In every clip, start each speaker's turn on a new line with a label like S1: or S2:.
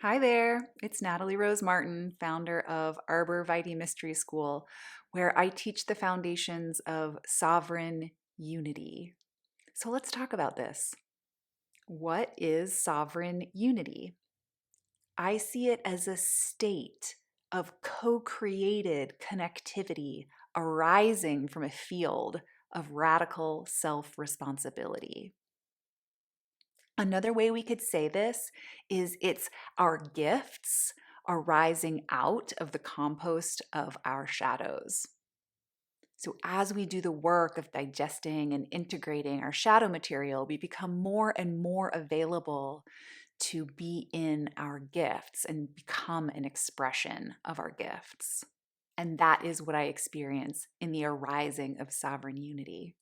S1: Hi there, it's Natalie Rose Martin, founder of Arbor Vitae Mystery School, where I teach the foundations of sovereign unity. So let's talk about this. What is sovereign unity? I see it as a state of co created connectivity arising from a field of radical self responsibility. Another way we could say this is it's our gifts arising out of the compost of our shadows. So, as we do the work of digesting and integrating our shadow material, we become more and more available to be in our gifts and become an expression of our gifts. And that is what I experience in the arising of sovereign unity.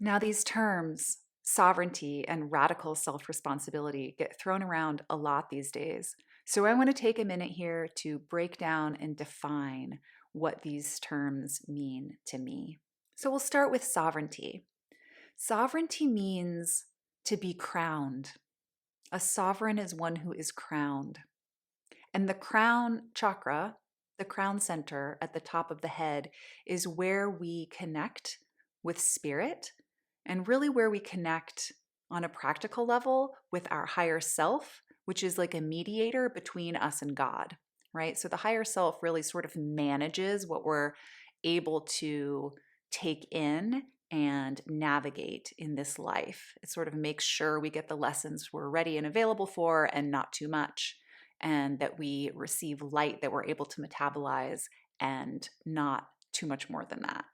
S1: Now, these terms, sovereignty and radical self responsibility, get thrown around a lot these days. So, I want to take a minute here to break down and define what these terms mean to me. So, we'll start with sovereignty. Sovereignty means to be crowned. A sovereign is one who is crowned. And the crown chakra, the crown center at the top of the head, is where we connect with spirit and really where we connect on a practical level with our higher self, which is like a mediator between us and God, right? So the higher self really sort of manages what we're able to take in and navigate in this life. It sort of makes sure we get the lessons we're ready and available for and not too much, and that we receive light that we're able to metabolize and not too much more than that.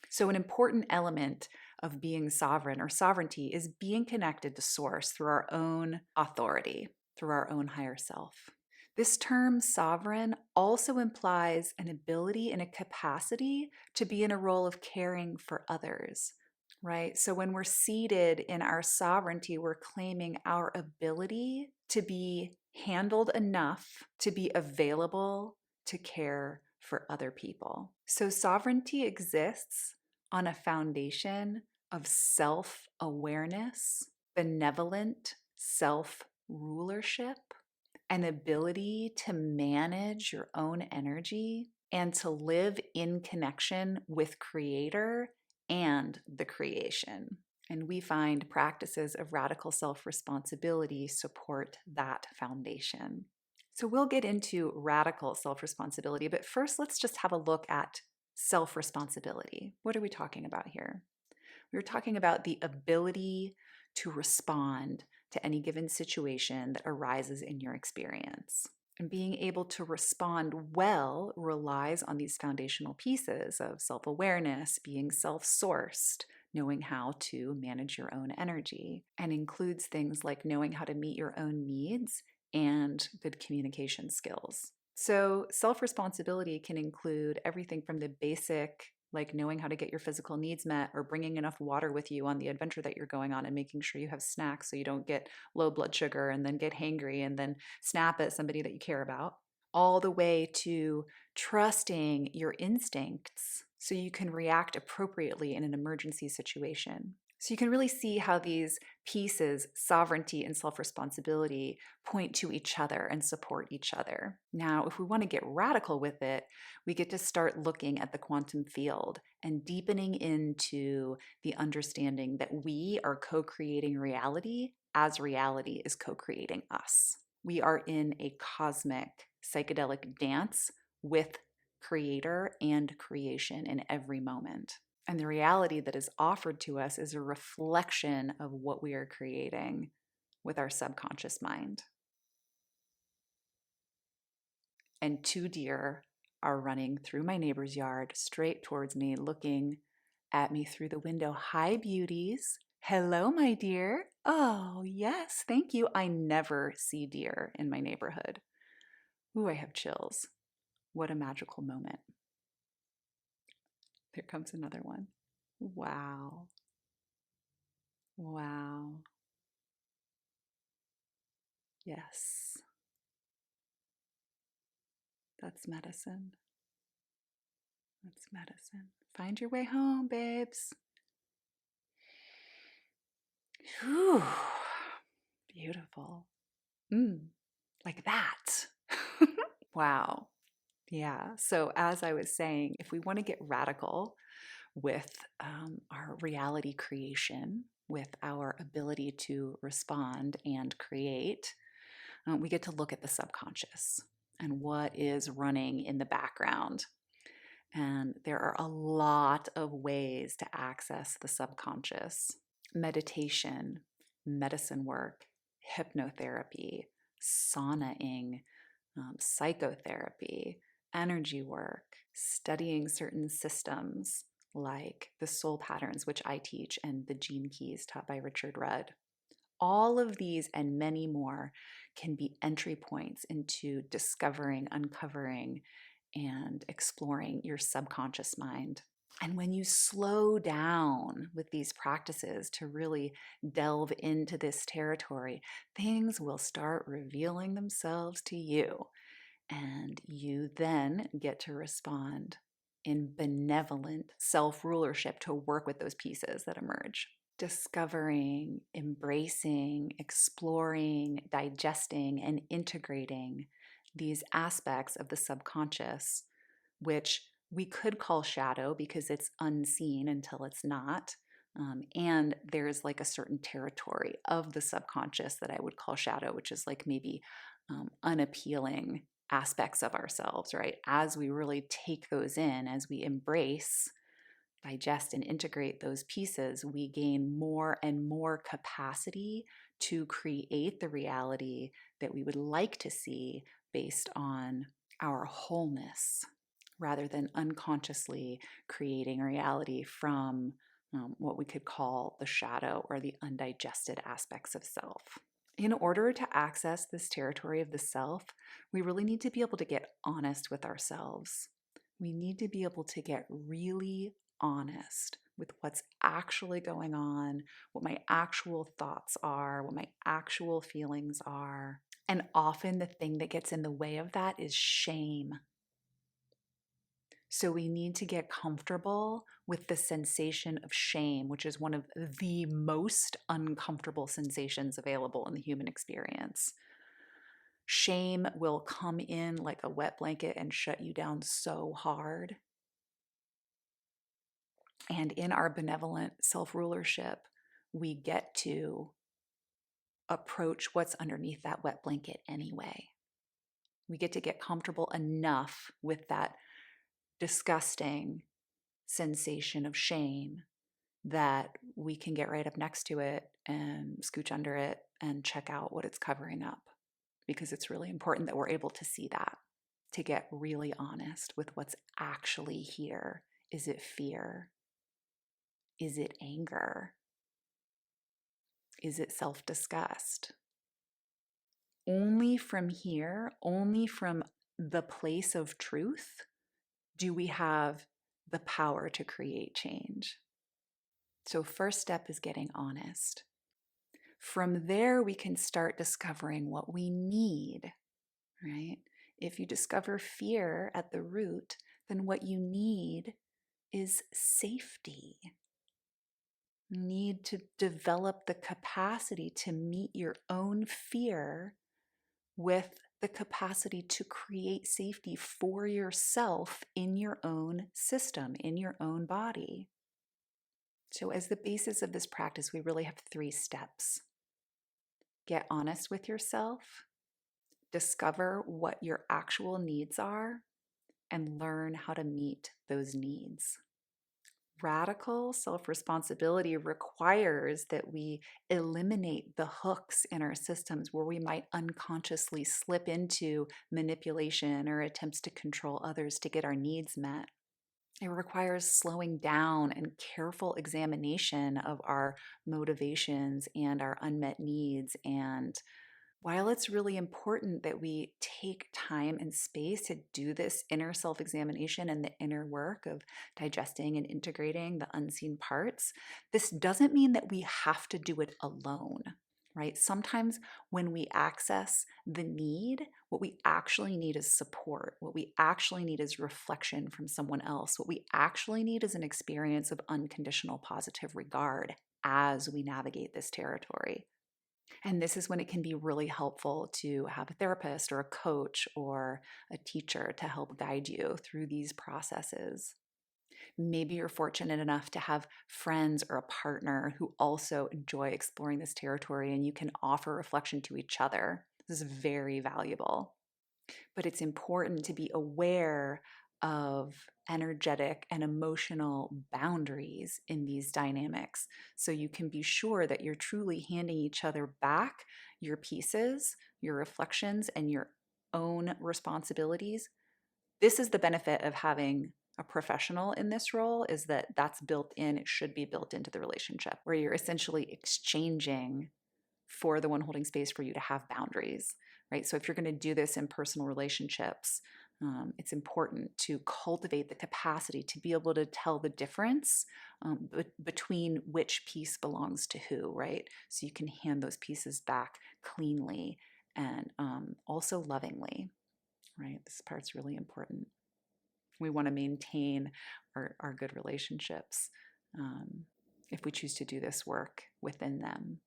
S1: So, an important element of being sovereign or sovereignty is being connected to source through our own authority, through our own higher self. This term sovereign also implies an ability and a capacity to be in a role of caring for others, right? So when we're seated in our sovereignty, we're claiming our ability to be handled enough to be available to care for other people. So sovereignty exists on a foundation of self awareness, benevolent self rulership, an ability to manage your own energy and to live in connection with Creator and the creation. And we find practices of radical self responsibility support that foundation. So we'll get into radical self responsibility, but first let's just have a look at self responsibility. What are we talking about here? We're talking about the ability to respond to any given situation that arises in your experience. And being able to respond well relies on these foundational pieces of self awareness, being self sourced, knowing how to manage your own energy, and includes things like knowing how to meet your own needs and good communication skills. So, self responsibility can include everything from the basic, like knowing how to get your physical needs met or bringing enough water with you on the adventure that you're going on and making sure you have snacks so you don't get low blood sugar and then get hangry and then snap at somebody that you care about, all the way to trusting your instincts so you can react appropriately in an emergency situation. So you can really see how these pieces, sovereignty and self responsibility, point to each other and support each other. Now, if we want to get radical with it, we get to start looking at the quantum field and deepening into the understanding that we are co creating reality as reality is co creating us. We are in a cosmic psychedelic dance with creator and creation in every moment. And the reality that is offered to us is a reflection of what we are creating with our subconscious mind. And two deer are running through my neighbor's yard straight towards me, looking at me through the window. Hi, beauties. Hello, my dear. Oh, yes, thank you. I never see deer in my neighborhood. Ooh, I have chills. What a magical moment. There comes another one. Wow. Wow. Yes, that's medicine. That's medicine. Find your way home, babes. Whew. Beautiful. Mm. like that. Wow. Yeah. So, as I was saying, if we want to get radical with our reality creation, with our ability to respond and create, we get to look at the subconscious and what is running in the background. And there are a lot of ways to access the subconscious: meditation, medicine work, hypnotherapy, saunaing, psychotherapy, energy work, studying certain systems like the soul patterns, which I teach, and the gene keys taught by Richard Rudd. All of these and many more can be entry points into discovering, uncovering, and exploring your subconscious mind. And when you slow down with these practices to really delve into this territory, things will start revealing themselves to you. And you then get to respond in benevolent self rulership to work with those pieces that emerge. Discovering, embracing, exploring, digesting, and integrating these aspects of the subconscious, which we could call shadow because it's unseen until it's not. And there's like a certain territory of the subconscious that I would call shadow, which is like maybe unappealing aspects of ourselves, right? As we really take those in, as we embrace, digest, and integrate those pieces, we gain more and more capacity to create the reality that we would like to see based on our wholeness, rather than unconsciously creating reality from what we could call the shadow or the undigested aspects of self. In order to access this territory of the self, we really need to be able to get honest with ourselves. We need to be able to get really honest with what's actually going on, what my actual thoughts are, what my actual feelings are. And often the thing that gets in the way of that is shame. So we need to get comfortable with the sensation of shame, which is one of the most uncomfortable sensations available in the human experience. Shame will come in like a wet blanket and shut you down so hard. And in our benevolent self rulership, we get to approach what's underneath that wet blanket anyway. We get to get comfortable enough with that disgusting sensation of shame that we can get right up next to it and scooch under it and check out what it's covering up. Because it's really important that we're able to see that, to get really honest with what's actually here. Is it fear? Is it anger? Is it self-disgust? Only from here, only from the place of truth, do we have the power to create change. So, first step is getting honest. From there, we can start discovering what we need, right? If you discover fear at the root, then what you need is safety. You need to develop the capacity to meet your own fear with the capacity to create safety for yourself in your own system, in your own body. So, as the basis of this practice, we really have 3 steps. Get honest with yourself, discover what your actual needs are, and learn how to meet those needs. Radical self responsibility requires that we eliminate the hooks in our systems where we might unconsciously slip into manipulation or attempts to control others to get our needs met. It requires slowing down and careful examination of our motivations and our unmet needs. And while it's really important that we take time and space to do this inner self examination and the inner work of digesting and integrating the unseen parts, this doesn't mean that we have to do it alone, right? Sometimes when we access the need, what we actually need is support. What we actually need is reflection from someone else. What we actually need is an experience of unconditional positive regard as we navigate this territory. And this is when it can be really helpful to have a therapist or a coach or a teacher to help guide you through these processes. Maybe you're fortunate enough to have friends or a partner who also enjoy exploring this territory, and you can offer reflection to each other. This is very valuable. But it's important to be aware of energetic and emotional boundaries in these dynamics so you can be sure that you're truly handing each other back your pieces, your reflections, and your own responsibilities. This is the benefit of having a professional in this role, is that that's built in, it should be built into the relationship, where you're essentially exchanging for the one holding space for you to have boundaries, right? So if you're going to do this in personal relationships, it's important to cultivate the capacity to be able to tell the difference between which piece belongs to who, right? So you can hand those pieces back cleanly and also lovingly, right? This part's really important. We want to maintain our good relationships um, if we choose to do this work within them.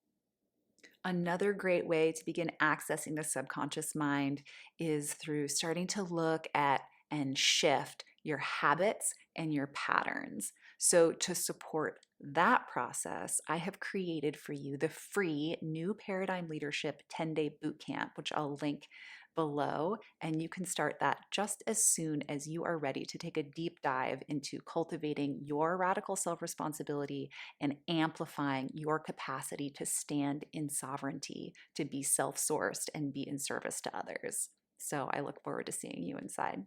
S1: Another great way to begin accessing the subconscious mind is through starting to look at and shift your habits and your patterns. So, to support that process, I have created for you the free New Paradigm Leadership 10-day bootcamp, which I'll link below. And you can start that just as soon as you are ready to take a deep dive into cultivating your radical self responsibility and amplifying your capacity to stand in sovereignty, to be self sourced, and be in service to others. So I look forward to seeing you inside.